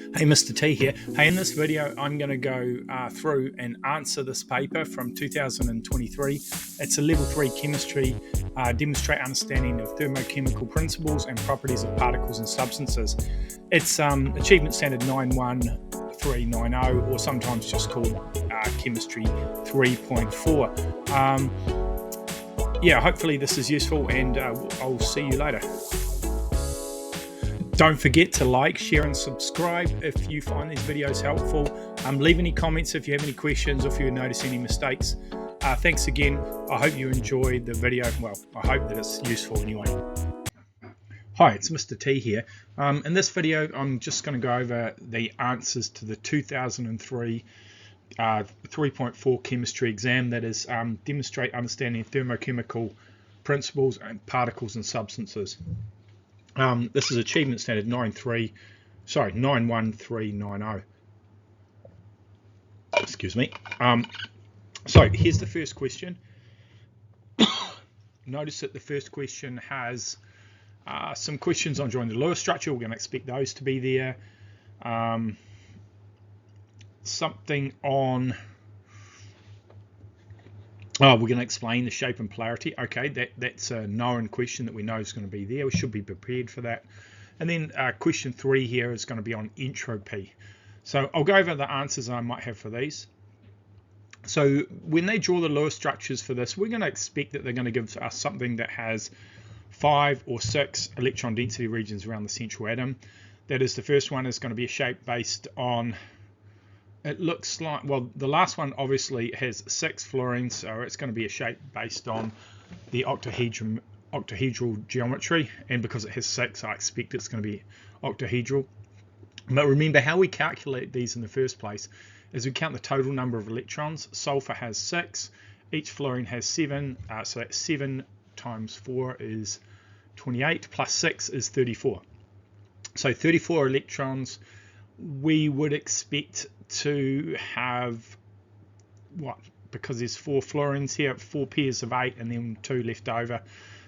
Hey, Mr. T here. Hey, in this video, I'm going to go through and answer this paper from 2023. It's a level 3 chemistry, demonstrate understanding of thermochemical principles and properties of particles and substances. It's achievement standard 91390, or sometimes just called chemistry 3.4. Yeah, hopefully this is useful, and I'll see you later. Don't forget to like, share and subscribe if you find these videos helpful. Leave any comments if you have any questions or if you notice any mistakes. Thanks again. I hope you enjoyed the video. Well, I hope that it's useful anyway. Hi, it's Mr. T here. In this video, I'm just going to go over the answers to the 2003 3.4 chemistry exam, that is demonstrate understanding of thermochemical principles and particles and substances. This is achievement standard 91390. Excuse me. So here's the first question. Notice that the first question has some questions on joint Lewis structure. We're going to expect those to be there. Something on... Oh, we're going to explain the shape and polarity. Okay, that's a known question that we know is going to be there. We should be prepared for that. And then question 3 here is going to be on entropy. So I'll go over the answers I might have for these. So when they draw the Lewis structures for this, we're going to expect that they're going to give us something that has 5 or 6 electron density regions around the central atom. That is, the first one is going to be a shape based on... It looks like, well, the last one obviously has 6 fluorines, so it's going to be a shape based on the octahedral geometry, and because it has 6, I expect it's going to be octahedral. But remember, how we calculate these in the first place is we count the total number of electrons. Sulfur has 6, each fluorine has 7, so that's 7 times 4 is 28, plus 6 is 34. So 34 electrons we would expect to have, what, because there's 4 fluorines here, 4 pairs of 8 and then 2 left over.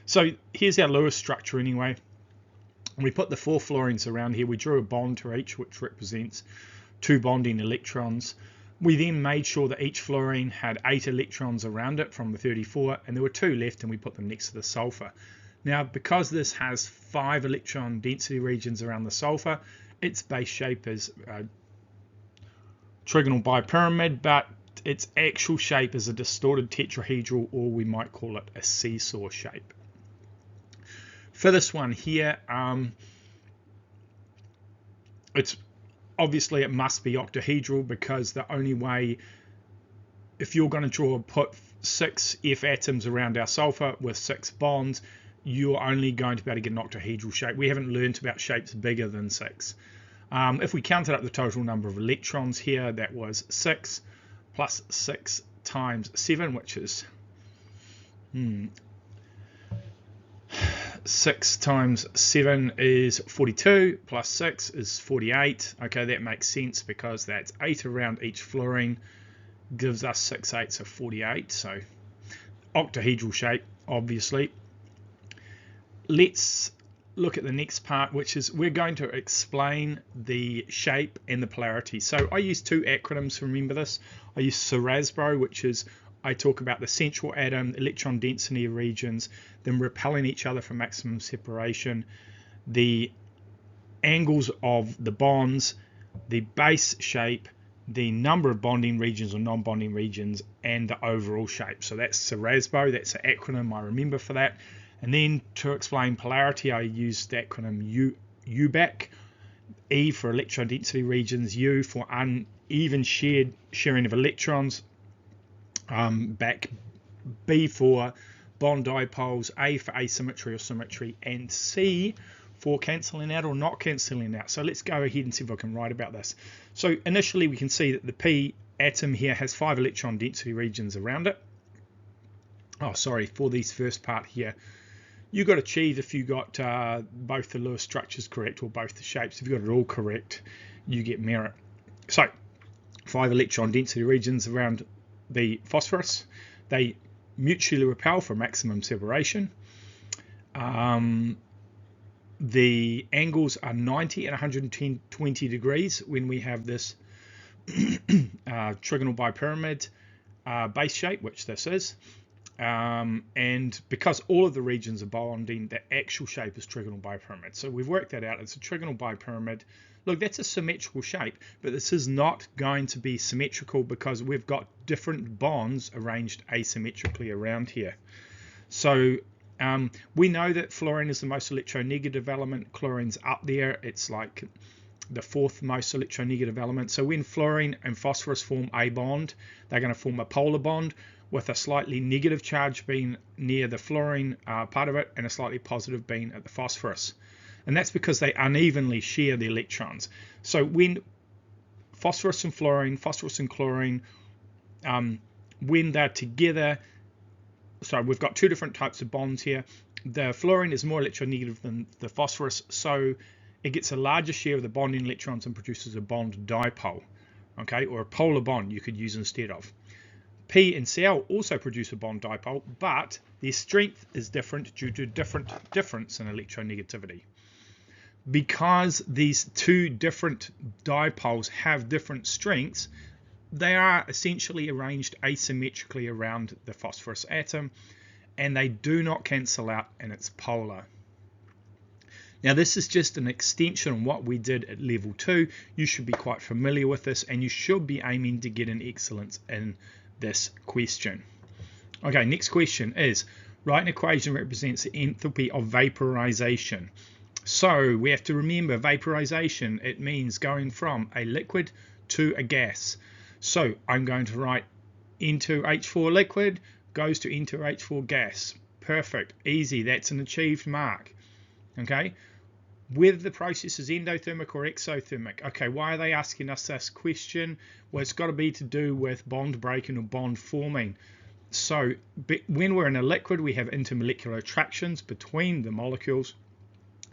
So here's our Lewis structure anyway. We put the 4 fluorines around here. We drew a bond to each, which represents 2 bonding electrons. We then made sure that each fluorine had 8 electrons around it from the 34, and there were 2 left, and we put them next to the sulfur. Now, because this has 5 electron density regions around the sulfur, its base shape is trigonal bipyramid, but its actual shape is a distorted tetrahedral, or we might call it a seesaw shape. For this one here, it's obviously it must be octahedral, because the only way, if you're going to put 6 F atoms around our sulfur with 6 bonds, you're only going to be able to get an octahedral shape. We haven't learned about shapes bigger than 6. If we counted up the total number of electrons here, that was 6 plus 6 times 7, which is 6 times 7 is 42, plus 6 is 48. Okay, that makes sense because that's 8 around each fluorine, gives us 6 8s of 48. So octahedral shape, obviously. Let's look at the next part, which is we're going to explain the shape and the polarity. So I use 2 acronyms to remember this. I use CERASBO, which is I talk about the central atom, electron density regions, them repelling each other for maximum separation, the angles of the bonds, the base shape, the number of bonding regions or non-bonding regions, and the overall shape. So that's CERASBO, that's an acronym I remember for that. And then to explain polarity, I use the acronym UBAC, E for electron density regions, U for uneven sharing of electrons, BAC, B for bond dipoles, A for asymmetry or symmetry, and C for cancelling out or not cancelling out. So let's go ahead and see if I can write about this. So initially we can see that the P atom here has 5 electron density regions around it. Oh, sorry, for this first part here, you got achieved if you got both the Lewis structures correct or both the shapes. If you got it all correct, you get merit. So 5 electron density regions around the phosphorus. They mutually repel for maximum separation. the angles are 90 and 120 degrees when we have this trigonal bipyramid base shape, which this is. And because all of the regions are bonding, the actual shape is trigonal bipyramid. So we've worked that out. It's a trigonal bipyramid. Look, that's a symmetrical shape, but this is not going to be symmetrical because we've got different bonds arranged asymmetrically around here. So we know that fluorine is the most electronegative element. Chlorine's up there. It's like the fourth most electronegative element. So when fluorine and phosphorus form a bond, they're going to form a polar bond with a slightly negative charge being near the fluorine part of it and a slightly positive being at the phosphorus. And that's because they unevenly share the electrons. So when phosphorus and chlorine, when they're together, so we've got two different types of bonds here. The fluorine is more electronegative than the phosphorus, so it gets a larger share of the bonding electrons and produces a bond dipole, okay, or a polar bond you could use instead of. P and Cl also produce a bond dipole, but their strength is different due to difference in electronegativity. Because these two different dipoles have different strengths, they are essentially arranged asymmetrically around the phosphorus atom, and they do not cancel out, and it's polar. Now this is just an extension of what we did at level 2. You should be quite familiar with this, and you should be aiming to get an excellence in this question. Okay, next question is, write an equation that represents the enthalpy of vaporization. So we have to remember vaporization, it means going from a liquid to a gas. So I'm going to write N2H4 liquid goes to N2H4 gas. Perfect, easy, that's an achieved mark. Okay, whether the process is endothermic or exothermic. Okay, why are they asking us this question? Well, it's got to be to do with bond breaking or bond forming. So when we're in a liquid, we have intermolecular attractions between the molecules.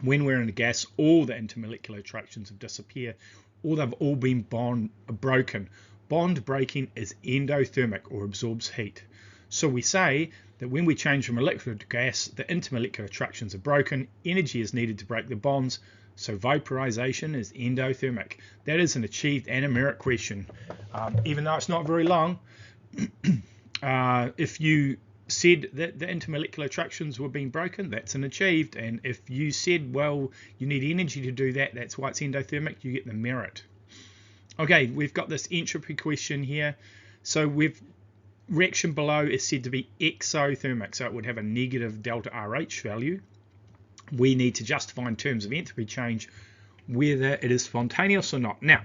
When we're in a gas, all the intermolecular attractions have disappeared, or they've all been broken. Bond breaking is endothermic or absorbs heat. So we say that when we change from a liquid to gas, the intermolecular attractions are broken, energy is needed to break the bonds, so vaporization is endothermic. That is an achieved and a merit question. Even though it's not very long, if you said that the intermolecular attractions were being broken, that's an achieved, and if you said, well, you need energy to do that, that's why it's endothermic, you get the merit. Okay, we've got this entropy question here. So reaction below is said to be exothermic, so it would have a negative delta RH value. We need to justify in terms of enthalpy change whether it is spontaneous or not. Now,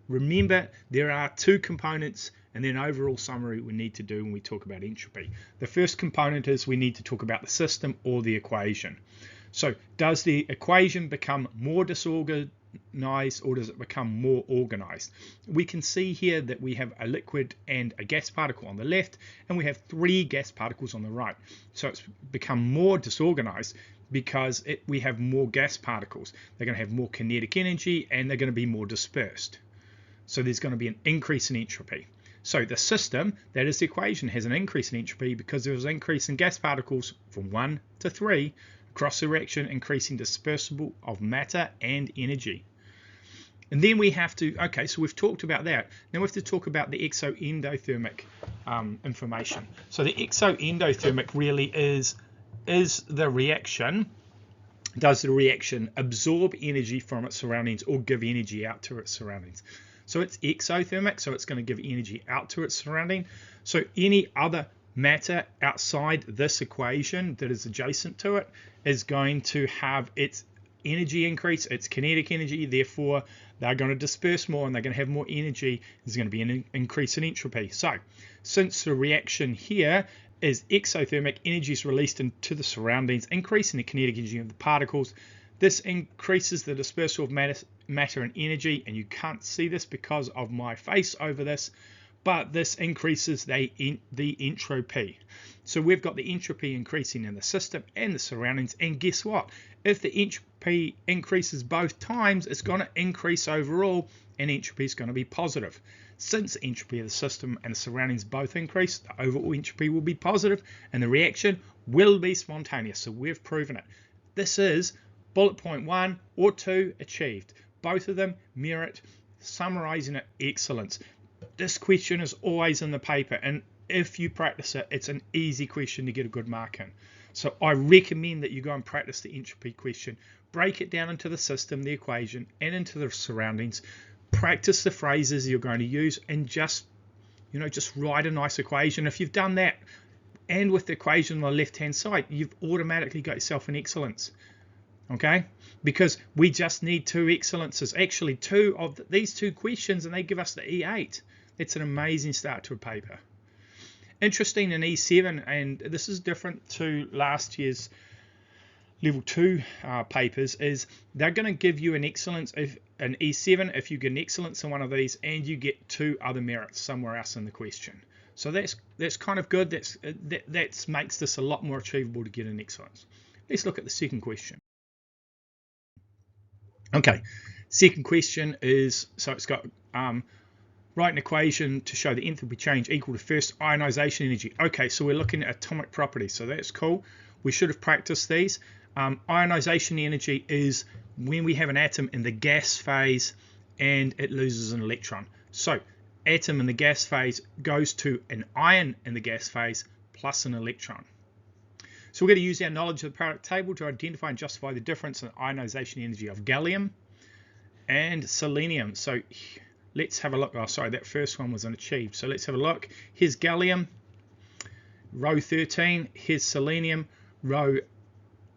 remember, there are two components and then overall summary we need to do when we talk about entropy. The first component is we need to talk about the system or the equation. So does the equation become more disorganized or does it become more organized? We can see here that we have a liquid and a gas particle on the left, and we have 3 gas particles on the right. So it's become more disorganized because we have more gas particles. They're going to have more kinetic energy and they're going to be more dispersed. So there's going to be an increase in entropy. So the system, that is the equation, has an increase in entropy because there was an increase in gas particles from 1 to 3 across the reaction, increasing dispersible of matter and energy. And then we have to, okay, so we've talked about that. Now we have to talk about the exoendothermic information. So the exoendothermic really is the reaction. Does the reaction absorb energy from its surroundings or give energy out to its surroundings? So it's exothermic, so it's going to give energy out to its surrounding. So any other matter outside this equation that is adjacent to it is going to have its energy increase, its kinetic energy, therefore they're going to disperse more and they're going to have more energy. There's going to be an increase in entropy. So since the reaction here is exothermic, energy is released into the surroundings, increasing the kinetic energy of the particles. This increases the dispersal of matter and energy, and you can't see this because of my face over this, but this increases the entropy. So we've got the entropy increasing in the system and the surroundings, and guess what? If the entropy increases both times, it's going to increase overall, and entropy is going to be positive. Since the entropy of the system and the surroundings both increase, the overall entropy will be positive, and the reaction will be spontaneous. So we've proven it. This is bullet point 1 or 2 achieved. Both of them merit summarizing it excellence. This question is always in the paper, and if you practice it, it's an easy question to get a good mark in. So I recommend that you go and practice the entropy question. Break it down into the system, the equation, and into the surroundings. Practice the phrases you're going to use, and just write a nice equation. If you've done that, and with the equation on the left-hand side, you've automatically got yourself an excellence. Okay, because we just need 2 excellences, actually 2 of these 2 questions, and they give us the E8. It's an amazing start to a paper. Interesting in E7, and this is different to last year's level 2 papers, is they're going to give you an excellence if an E7 if you get an excellence in one of these, and you get 2 other merits somewhere else in the question. So that's kind of good. That makes this a lot more achievable to get an excellence. Let's look at the second question. Okay, second question is, so it's got write an equation to show the enthalpy change equal to first ionization energy. Okay, so we're looking at atomic properties, so that's cool. We should have practiced these. Ionization energy is when we have an atom in the gas phase and it loses an electron. So atom in the gas phase goes to an ion in the gas phase plus an electron. So we're going to use our knowledge of the periodic table to identify and justify the difference in ionization energy of gallium and selenium. So let's have a look. Oh, sorry, that first one was unachieved. So let's have a look. Here's gallium, row 13. Here's selenium, row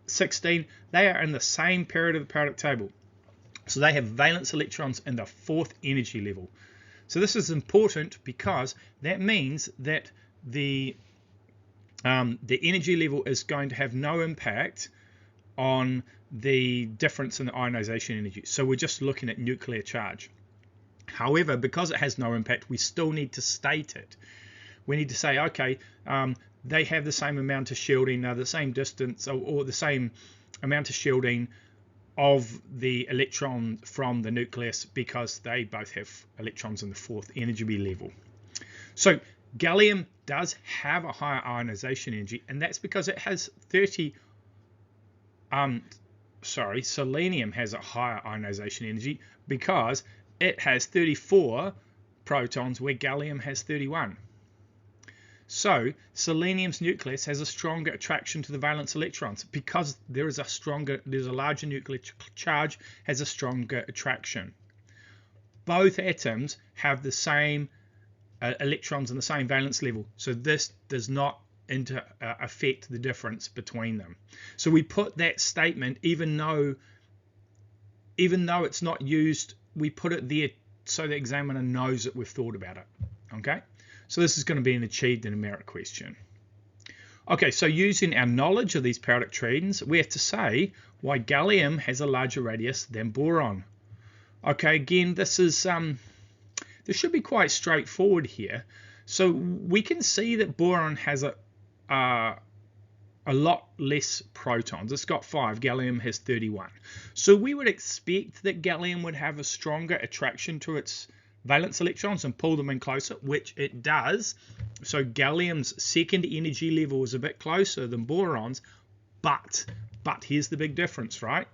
16. They are in the same period of the periodic table. So they have valence electrons in the 4th energy level. So this is important because that means that the energy level is going to have no impact on the difference in the ionization energy. So we're just looking at nuclear charge. However, because it has no impact, we still need to state it. We need to say, okay, they have the same amount of shielding, the same distance, or the same amount of shielding of the electron from the nucleus, because they both have electrons in the 4th energy level. So gallium does have a higher ionization energy, and that's because it has selenium has a higher ionization energy because it has 34 protons where gallium has 31. So selenium's nucleus has a stronger attraction to the valence electrons because there's a larger nuclear charge, has a stronger attraction. Both atoms have the same electrons in the same valence level, so this does not affect the difference between them. So we put that statement, even though it's not used, we put it there so the examiner knows that we've thought about it. Okay, so this is going to be an achieved in a merit question. Okay, so using our knowledge of these periodic trends, we have to say why gallium has a larger radius than boron. Okay, again, this should be quite straightforward here. So we can see that boron has a lot less protons. It's got 5. Gallium has 31. So we would expect that gallium would have a stronger attraction to its valence electrons and pull them in closer, which it does. So gallium's second energy level is a bit closer than boron's, but here's the big difference, right?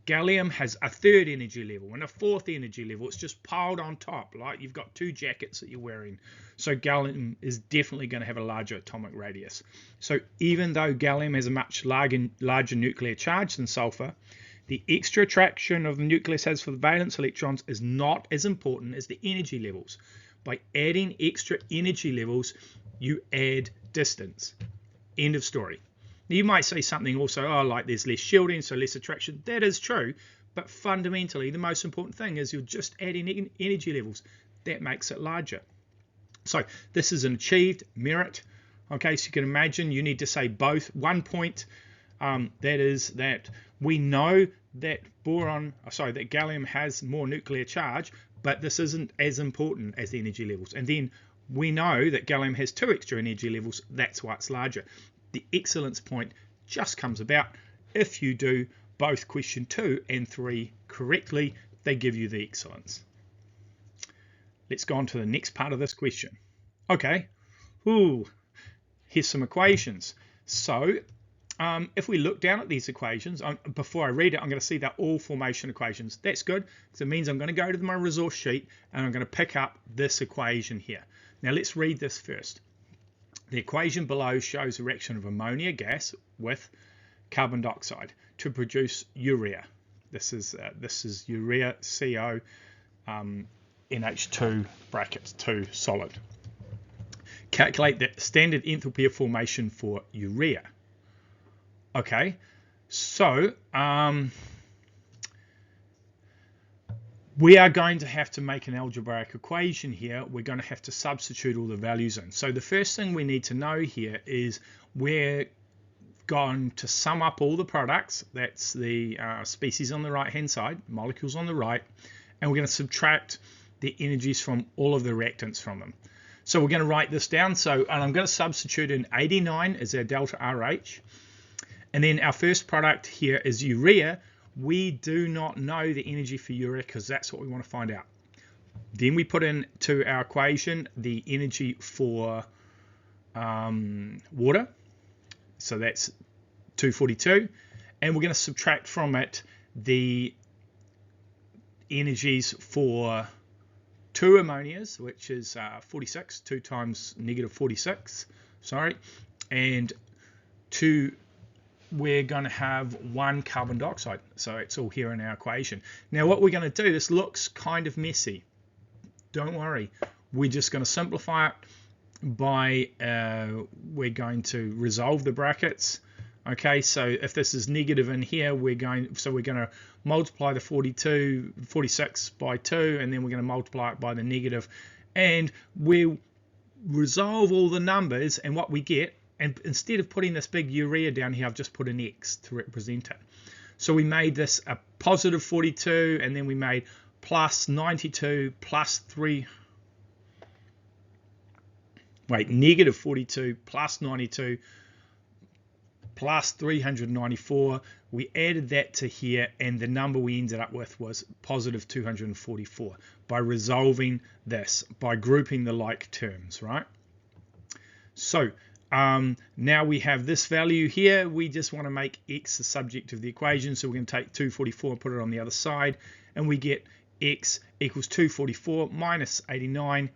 Gallium has a 3rd energy level and a 4th energy level. It's just piled on top, like you've got 2 jackets that you're wearing. So gallium is definitely going to have a larger atomic radius. So even though gallium has a much larger nuclear charge than sulfur, the extra attraction of the nucleus has for the valence electrons is not as important as the energy levels. By adding extra energy levels, you add distance. End of story. Now you might say something also, oh, like there's less shielding, so less attraction. That is true, but fundamentally the most important thing is you're just adding energy levels. That makes it larger. So this is an achieved merit. Okay, so you can imagine you need to say both. One point, that is that we know that that gallium has more nuclear charge, but this isn't as important as the energy levels. And then we know that gallium has 2 extra energy levels. That's why it's larger. The excellence point just comes about if you do both question 2 and 3 correctly. They give you the excellence. Let's go on to the next part of this question. Okay, here's some equations. So if we look down at these equations, before I read it, I'm going to see they're all formation equations. That's good, because it means I'm going to go to my resource sheet and I'm going to pick up this equation here. Now let's read this first. The equation below shows the reaction of ammonia gas with carbon dioxide to produce urea. This is urea CO NH2 brackets 2 solid. Calculate the standard enthalpy of formation for urea. Okay, so we are going to have to make an algebraic equation here. We're going to have to substitute all the values in. So the first thing we need to know here is we're going to sum up all the products. That's the species on the right hand side, molecules on the right, and we're going to subtract the energies from all of the reactants from them. So we're going to write this down. And I'm going to substitute in 89 as our delta RH. And then our first product here is urea. We do not know the energy for urea because that's what we want to find out. Then we put into our equation the energy for water. So that's 242. And we're going to subtract from it the energies for 2 ammonias, which is 46, 2 times negative 46, sorry, and 2, we're going to have 1 carbon dioxide. So it's all here in our equation. Now what we're going to do, this looks kind of messy. Don't worry. We're just going to simplify it by, we're going to resolve the brackets. Okay, so if this is negative in here, we're going to multiply the 46 by 2, and then we're going to multiply it by the negative, and we'll resolve all the numbers, and what we get, and instead of putting this big urea down here, I've just put an X to represent it. So we made this a positive 42, and then we made plus 92 plus 3, negative 42 plus 92 plus 394. We added that to here, and the number we ended up with was positive 244 by resolving this, by grouping the like terms, right? So now we have this value here. We just want to make X the subject of the equation, so we're going to take 244 and put it on the other side, and we get X equals 244 minus 89.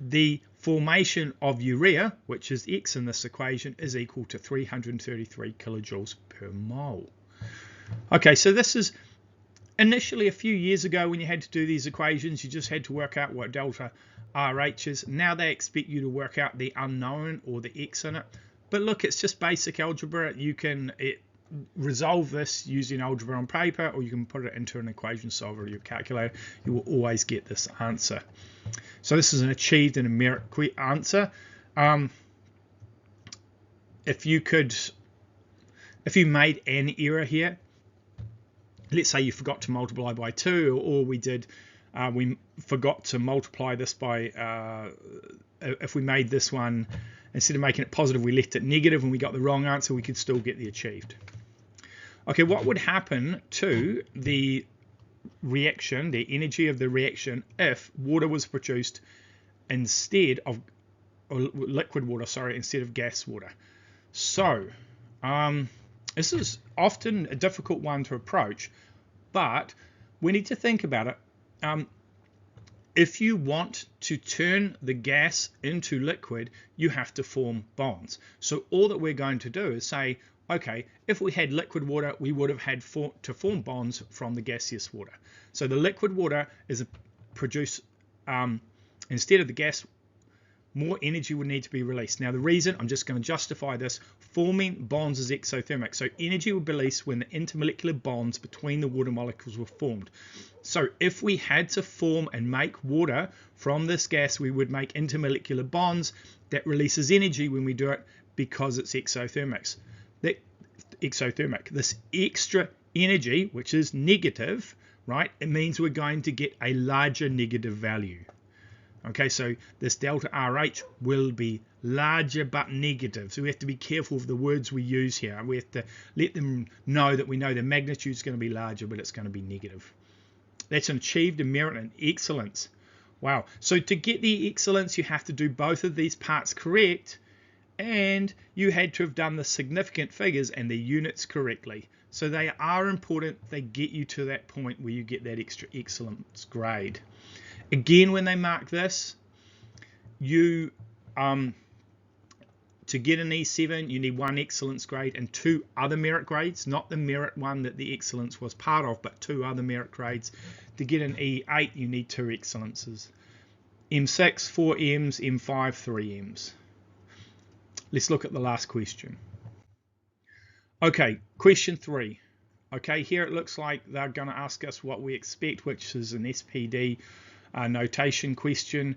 The formation of urea, which is X in this equation, is equal to 333 kilojoules per mole. Okay, so this is initially a few years ago when you had to do these equations, you just had to work out what delta RH is. Now they expect you to work out the unknown or the X in it. But look, it's just basic algebra. You can resolve this using algebra on paper, or you can put it into an equation solver or your calculator. You will always get this answer. So this is an achieved and a merit answer. If you made an error here, let's say you forgot to multiply by 2, or we forgot to multiply this by, if we made this one, instead of making it positive, we left it negative and we got the wrong answer, we could still get the achieved. Okay, what would happen to the reaction, the energy of the reaction, if water was produced instead of, or liquid water, sorry, instead of gas water? So this is often a difficult one to approach, but we need to think about it. If you want to turn the gas into liquid, you have to form bonds. So all that we're going to do is say, okay, if we had liquid water, we would have had to form bonds from the gaseous water. So the liquid water is produced, instead of the gas, more energy would need to be released. Now the reason, I'm just going to justify this, forming bonds is exothermic. So energy would be released when the intermolecular bonds between the water molecules were formed. So if we had to form and make water from this gas, we would make intermolecular bonds. That releases energy when we do it because it's exothermic. This extra energy, which is negative, right, it means we're going to get a larger negative value. Okay, so this delta RH will be larger but negative. So we have to be careful of the words we use here. We have to let them know that we know the magnitude is going to be larger, but it's going to be negative. That's an achieved merit and excellence. Wow. So to get the excellence, you have to do both of these parts correct, and you had to have done the significant figures and the units correctly. So they are important. They get you to that point where you get that extra excellence grade. Again, when they mark this, you to get an E7, you need 1 excellence grade and 2 other merit grades, not the merit one that the excellence was part of, but 2 other merit grades. To get an E8, you need 2 excellences. M6, 4 M's, M5, 3 M's. Let's look at the last question. Okay, question 3. Okay, here it looks like they're going to ask us what we expect, which is an SPD notation question.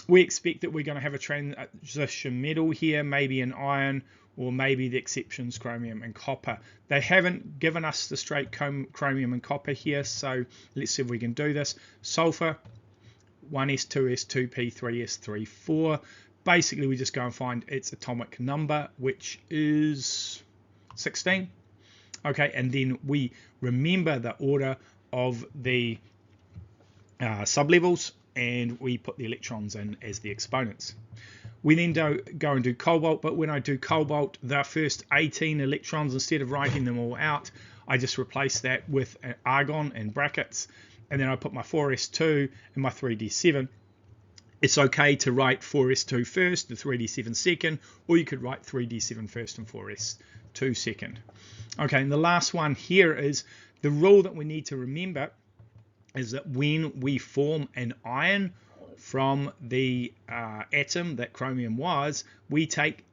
We expect that we're going to have a transition metal here, maybe an iron, or maybe the exceptions chromium and copper. They haven't given us the straight chromium and copper here, so let's see if we can do this. Sulfur, 1s2s2p 3s3 4. Basically, we just go and find its atomic number, which is 16. Okay, and then we remember the order of the sublevels, and we put the electrons in as the exponents. We then go and do cobalt, but when I do cobalt, the first 18 electrons, instead of writing them all out, I just replace that with an argon in brackets, and then I put my 4s2 and my 3d7. It's okay to write 4s2 first, the 3d7 second, or you could write 3d7 first and 4s2 second. Okay, and the last one here is the rule that we need to remember is that when we form an ion from the atom that chromium was, we take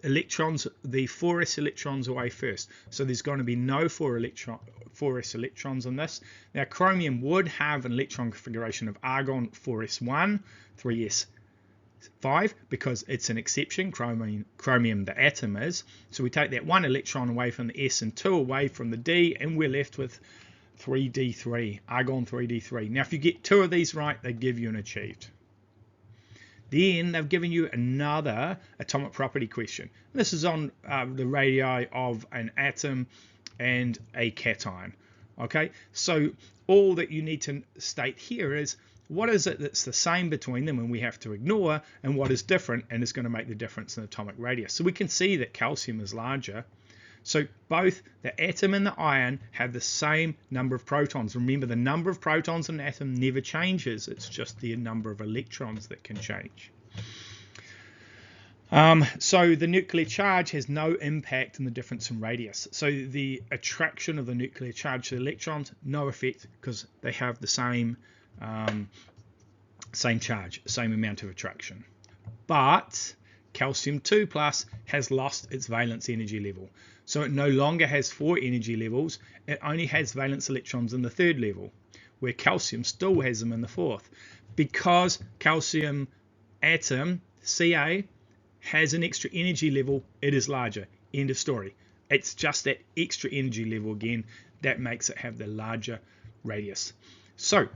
electrons, the 4s electrons away first. So there's going to be no 4s electrons in this. Now chromium would have an electron configuration of argon 4s1, 3s5, because it's an exception, chromium the atom is. So we take that 1 electron away from the s and 2 away from the d, and we're left with 3d3, argon 3d3. Now if you get 2 of these right, they give you an achieved. Then they've given you another atomic property question. This is on the radii of an atom and a cation. Okay, so all that you need to state here is what is it that's the same between them and we have to ignore, and what is different and is going to make the difference in atomic radius. So we can see that calcium is larger. So both the atom and the ion have the same number of protons. Remember, the number of protons in an atom never changes. It's just the number of electrons that can change. So the nuclear charge has no impact in the difference in radius. So the attraction of the nuclear charge to the electrons, no effect, because they have the same charge, same amount of attraction. But calcium 2 plus has lost its valence energy level. So it no longer has 4 energy levels, it only has valence electrons in the 3rd level, where calcium still has them in the 4th. Because calcium atom, Ca, has an extra energy level, it is larger. End of story. It's just that extra energy level again that makes it have the larger radius. So,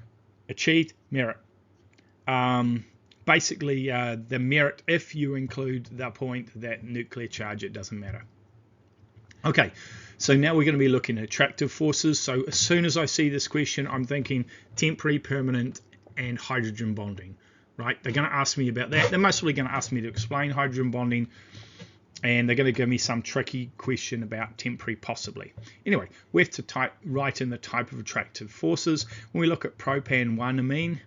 achieved merit. Basically, the merit, if you include the point that nuclear charge, it doesn't matter. Okay, so now we're going to be looking at attractive forces. So as soon as I see this question, I'm thinking temporary, permanent, and hydrogen bonding, right? They're going to ask me about that. They're mostly going to ask me to explain hydrogen bonding, and they're going to give me some tricky question about temporary possibly. Anyway, we have to write in the type of attractive forces. When we look at propan-1-amine,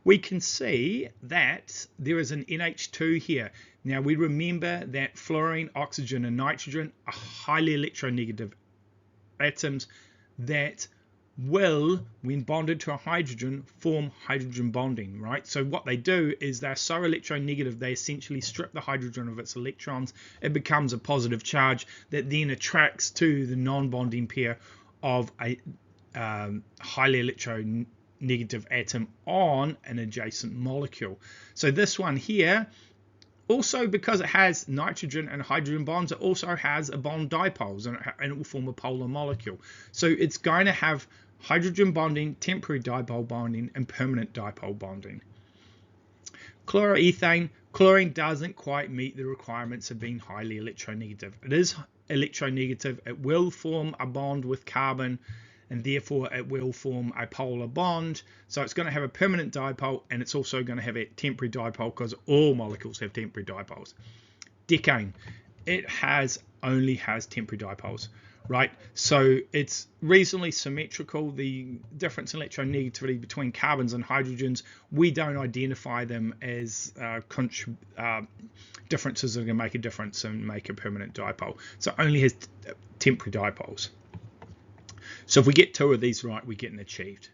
we can see that there is an NH2 here. Now we remember that fluorine, oxygen and nitrogen are highly electronegative atoms that will, when bonded to a hydrogen, form hydrogen bonding, right? So what they do is they're so electronegative, they essentially strip the hydrogen of its electrons. It becomes a positive charge that then attracts to the non-bonding pair of a highly electronegative atom on an adjacent molecule. So this one here, also because it has nitrogen and hydrogen bonds, it also has a bond dipoles, and it will form a polar molecule. So it's going to have hydrogen bonding, temporary dipole bonding, and permanent dipole bonding. Chloroethane, chlorine doesn't quite meet the requirements of being highly electronegative. It is electronegative. It will form a bond with carbon, and therefore it will form a polar bond. So it's going to have a permanent dipole, and it's also going to have a temporary dipole because all molecules have temporary dipoles. decane, it only has temporary dipoles, right? So it's reasonably symmetrical. The difference in electronegativity between carbons and hydrogens, we don't identify them as differences that are going to make a difference and make a permanent dipole. So it only has temporary dipoles. So if we get 2 of these right, we get an achieved.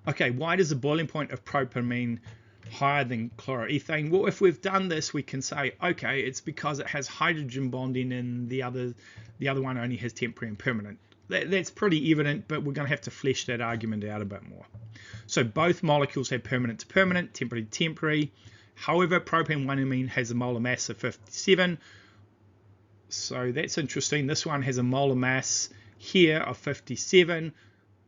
Okay, why does the boiling point of propamine higher than chloroethane? Well, if we've done this, we can say, okay, it's because it has hydrogen bonding and the other one only has temporary and permanent. That's pretty evident, but we're going to have to flesh that argument out a bit more. So both molecules have permanent to permanent, temporary to temporary. However, propane-1-amine has a molar mass of 57. So that's interesting. This one has a molar mass here of 57.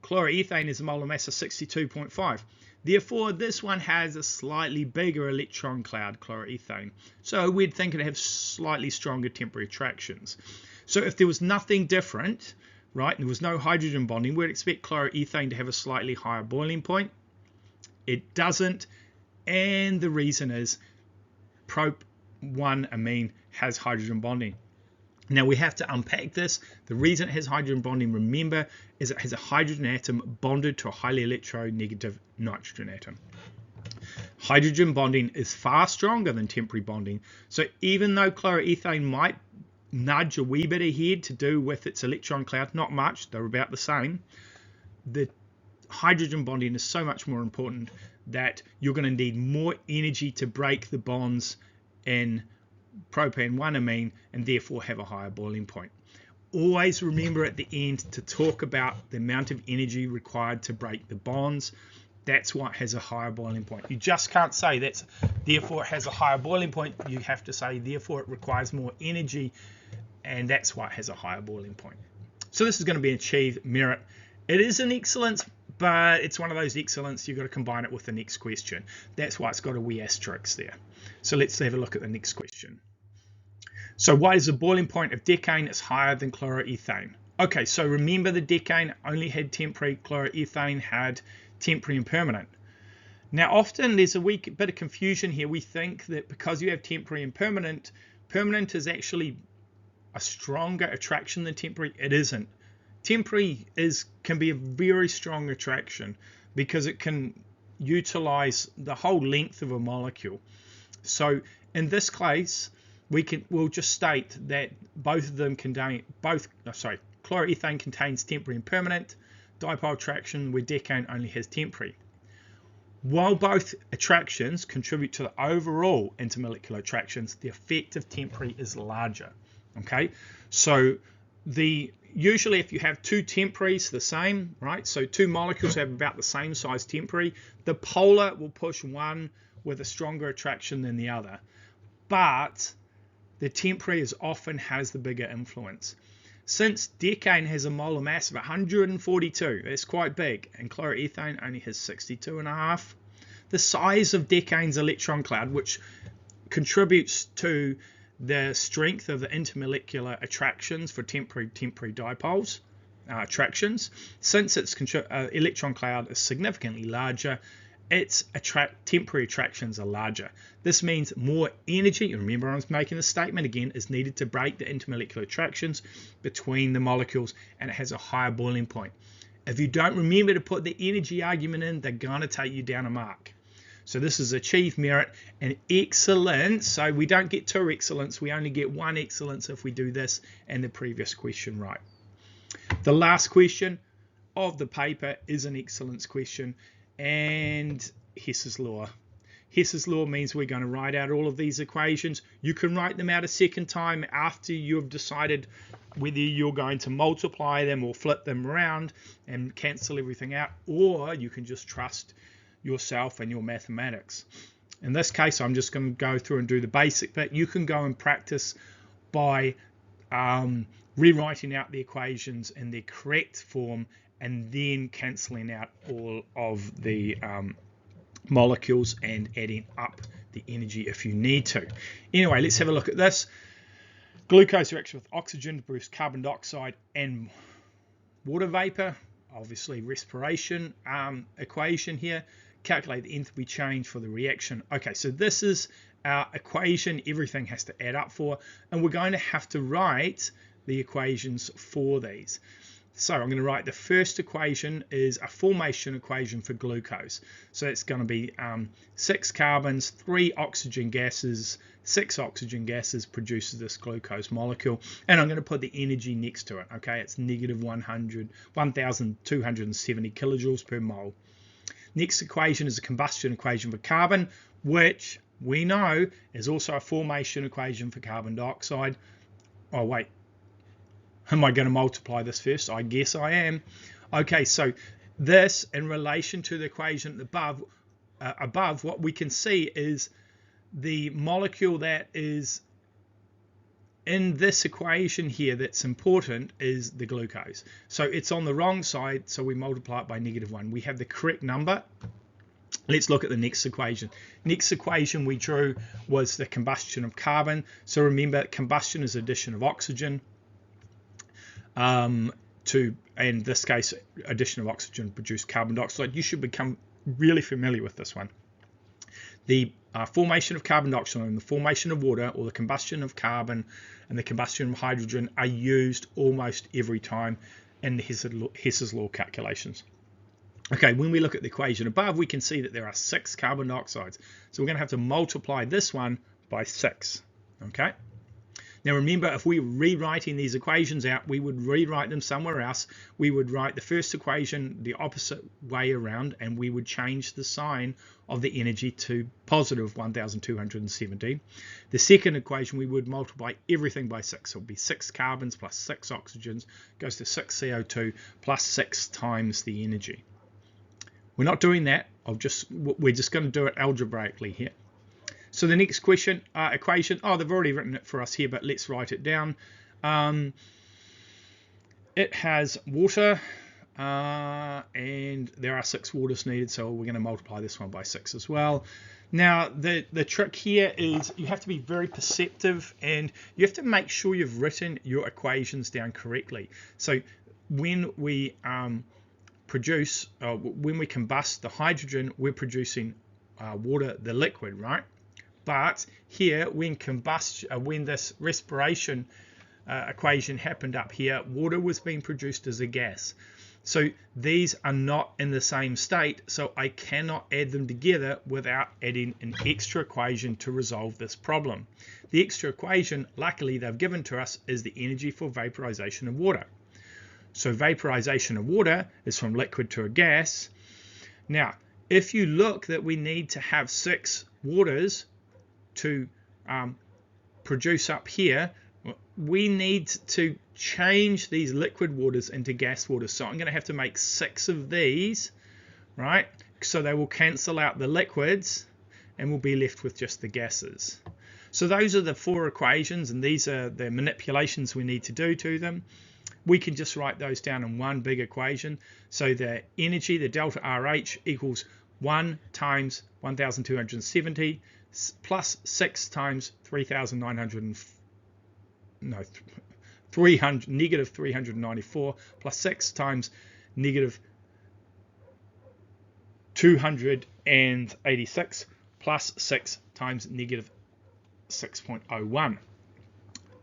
Chloroethane is a molar mass of 62.5. Therefore, this one has a slightly bigger electron cloud, chloroethane. So we'd think it'd have slightly stronger temporary attractions. So if there was nothing different, right, and there was no hydrogen bonding, we'd expect chloroethane to have a slightly higher boiling point. It doesn't, and the reason is prop-1-amine has hydrogen bonding. Now we have to unpack this. The reason it has hydrogen bonding, remember, is it has a hydrogen atom bonded to a highly electronegative nitrogen atom. Hydrogen bonding is far stronger than temporary bonding. So even though chloroethane might nudge a wee bit ahead to do with its electron cloud, not much, they're about the same, the hydrogen bonding is so much more important that you're going to need more energy to break the bonds in propane-1-amine and therefore have a higher boiling point. Always remember at the end to talk about the amount of energy required to break the bonds. That's what has a higher boiling point. You just can't say that's therefore it has a higher boiling point. You have to say therefore it requires more energy, and that's why it has a higher boiling point. So this is going to be an achieved merit. It is an excellence, but it's one of those excellence you've got to combine it with the next question. That's why it's got a wee asterisk there. So let's have a look at the next question. So why is the boiling point of decane is higher than chloroethane? Okay, so remember the decane only had temporary, chloroethane had temporary and permanent. Now often there's a wee bit of confusion here. We think that because you have temporary and permanent, permanent is actually a stronger attraction than temporary. It isn't. Temporary can be a very strong attraction because it can utilize the whole length of a molecule. So in this case, we'll just state that both of them contain chloroethane contains temporary and permanent dipole attraction, where decane only has temporary. While both attractions contribute to the overall intermolecular attractions, the effect of temporary is larger. Okay, so usually if you have two temporaries the same, right? So two molecules have about the same size temporary, the polar will push one with a stronger attraction than the other, but the temporary often has the bigger influence. Since decane has a molar mass of 142, that's quite big, and chloroethane only has 62.5, the size of decane's electron cloud, which contributes to the strength of the intermolecular attractions for temporary dipoles attractions, since its electron cloud is significantly larger, its temporary attractions are larger. This means more energy, remember I was making this statement again, is needed to break the intermolecular attractions between the molecules, and it has a higher boiling point. If you don't remember to put the energy argument in, they're going to take you down a mark. So this is achieved merit and excellence. So we don't get 2 excellence, we only get 1 excellence if we do this and the previous question right. The last question of the paper is an excellence question, and Hess's law. Hess's law means we're going to write out all of these equations. You can write them out a second time after you've decided whether you're going to multiply them or flip them around and cancel everything out, or you can just trust yourself and your mathematics. In this case, I'm just going to go through and do the basic bit. You can go and practice by rewriting out the equations in their correct form and then cancelling out all of the molecules and adding up the energy if you need to. Anyway, let's have a look at this. Glucose reaction with oxygen to produce carbon dioxide and water vapor. Obviously respiration equation here. calculate the enthalpy change for the reaction. Okay, so this is our equation everything has to add up for, and we're going to have to write the equations for these. So I'm going to write the first equation is a formation equation for glucose. So it's going to be 6 carbons, 3 oxygen gases, 6 oxygen gases produces this glucose molecule, and I'm going to put the energy next to it. Okay, it's negative 1,270 kilojoules per mole. Next equation is a combustion equation for carbon, which we know is also a formation equation for carbon dioxide. Oh wait, am I going to multiply this first? I guess I am. Okay, so this in relation to the equation above, what we can see is the molecule that is in this equation here that's important is the glucose. So it's on the wrong side, so we multiply it by -1. We have the correct number. Let's look at the next equation. Next equation we drew was the combustion of carbon. So remember, combustion is addition of oxygen to, in this case, addition of oxygen produce carbon dioxide. You should become really familiar with this one. The formation of carbon dioxide and the formation of water, or the combustion of carbon and the combustion of hydrogen, are used almost every time in the Hess's law calculations. Okay, when we look at the equation above, we can see that there are 6 carbon dioxides. So we're going to have to multiply this one by 6. Okay. Now remember, if we were rewriting these equations out, we would rewrite them somewhere else. We would write the first equation the opposite way around, and we would change the sign of the energy to positive 1,270. The second equation, we would multiply everything by 6. So it would be 6 carbons plus 6 oxygens goes to 6 CO2 plus 6 times the energy. We're not doing that. We're just going to do it algebraically here. So the next equation, they've already written it for us here, but let's write it down. It has water, and there are 6 waters needed, so we're going to multiply this one by 6 as well. Now, the trick here is you have to be very perceptive, and you have to make sure you've written your equations down correctly. So when we when we combust the hydrogen, we're producing water, the liquid, right? But here, when this respiration equation happened up here, water was being produced as a gas. So these are not in the same state, so I cannot add them together without adding an extra equation to resolve this problem. The extra equation, luckily they've given to us, is the energy for vaporization of water. So vaporization of water is from liquid to a gas. Now, if you look that we need to have 6 waters to produce up here, we need to change these liquid waters into gas waters. So I'm going to have to make 6 of these, right? So they will cancel out the liquids and we'll be left with just the gases. So those are the 4 equations, and these are the manipulations we need to do to them. We can just write those down in one big equation. So the energy, the delta RH, equals 1 times 1,270 plus 6 times negative 394 plus 6 times negative 286 plus 6 times negative 6.01.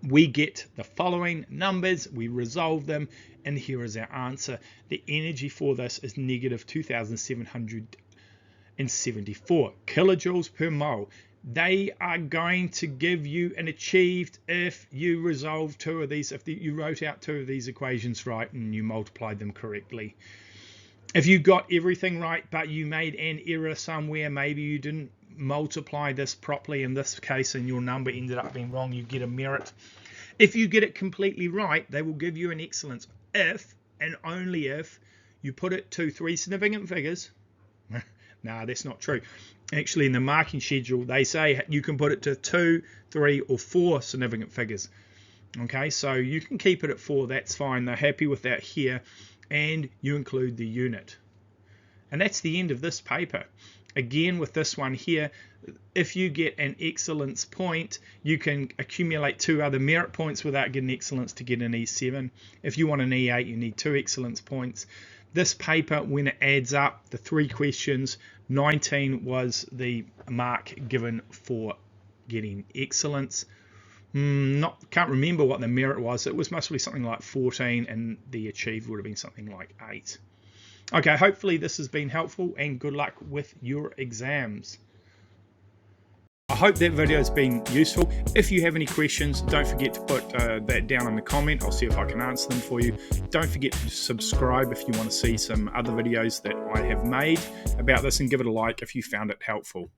We get the following numbers, we resolve them, and here is our answer. The energy for this is negative 2,774 kilojoules per mole. They are going to give you an achieved if you resolve 2 of these, if you wrote out 2 of these equations right and you multiplied them correctly. If you got everything right but you made an error somewhere, maybe you didn't multiply this properly in this case and your number ended up being wrong, you get a merit. If you get it completely right, they will give you an excellence if and only if you put it to 3 significant figures. No, that's not true. Actually, in the marking schedule, they say you can put it to 2, 3, or 4 significant figures. Okay, so you can keep it at 4, that's fine. They're happy with that here. And you include the unit. And that's the end of this paper. Again, with this one here, if you get an excellence point, you can accumulate 2 other merit points without getting excellence to get an E7. If you want an E8, you need 2 excellence points. This paper, when it adds up the 3 questions, 19 was the mark given for getting excellence. Can't remember what the merit was. It was mostly something like 14, and the achieved would have been something like 8. Okay, hopefully this has been helpful, and good luck with your exams. I hope that video has been useful. If you have any questions, don't forget to put that down in the comment. I'll see if I can answer them for you. Don't forget to subscribe if you want to see some other videos that I have made about this, and give it a like if you found it helpful.